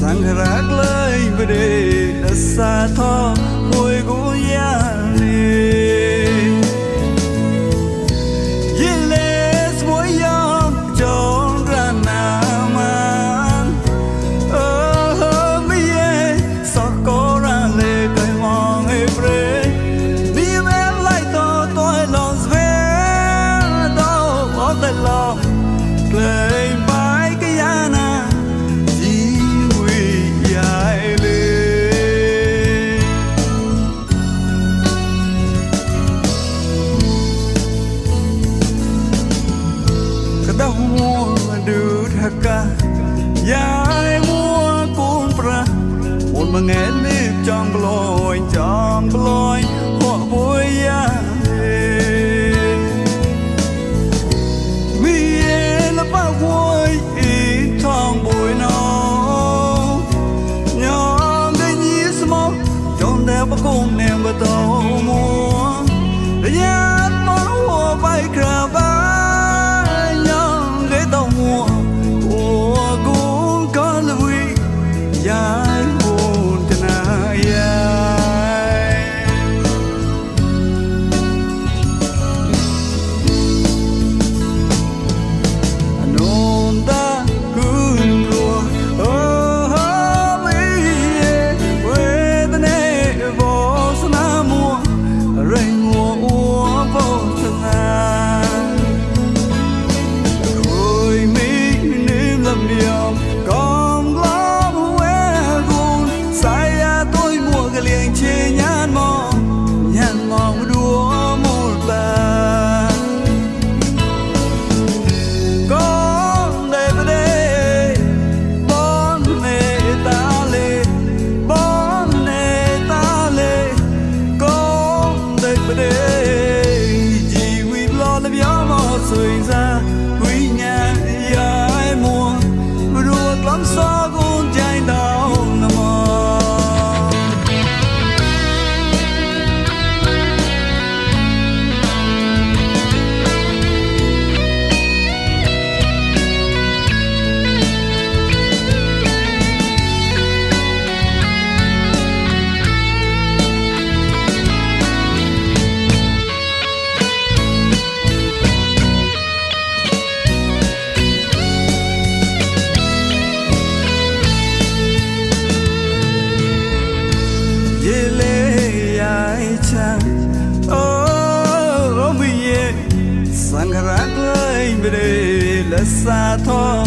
Sangragla ibre sato moigo yale Yiles moyam jongrana man Oh miye sokora le kai mong ibre Ni me lai to toy long sve do all the long play by Guyana Yai mua cuốn pra một mà nghe nếp trong lối họ vui ya mi là bao vui ít thong bụi nó nhom cái nhí small trong đeo bao cung nèm bao tàu mua nhát món hoa bay cà ba nhom cái tàu mua Yai won tana yai Anonda kunro oh me with ne vosna mo rain wo vosna Koi me nim lam yom liền chê nhàn mong đua một bà con đây về đây bon nề ta lê con đây về đây chỉ vì lo làm gió mò sưởi ra quý nhà ai mua đua lắm xóa con trai đau nằm Sangragla ibre la sa tho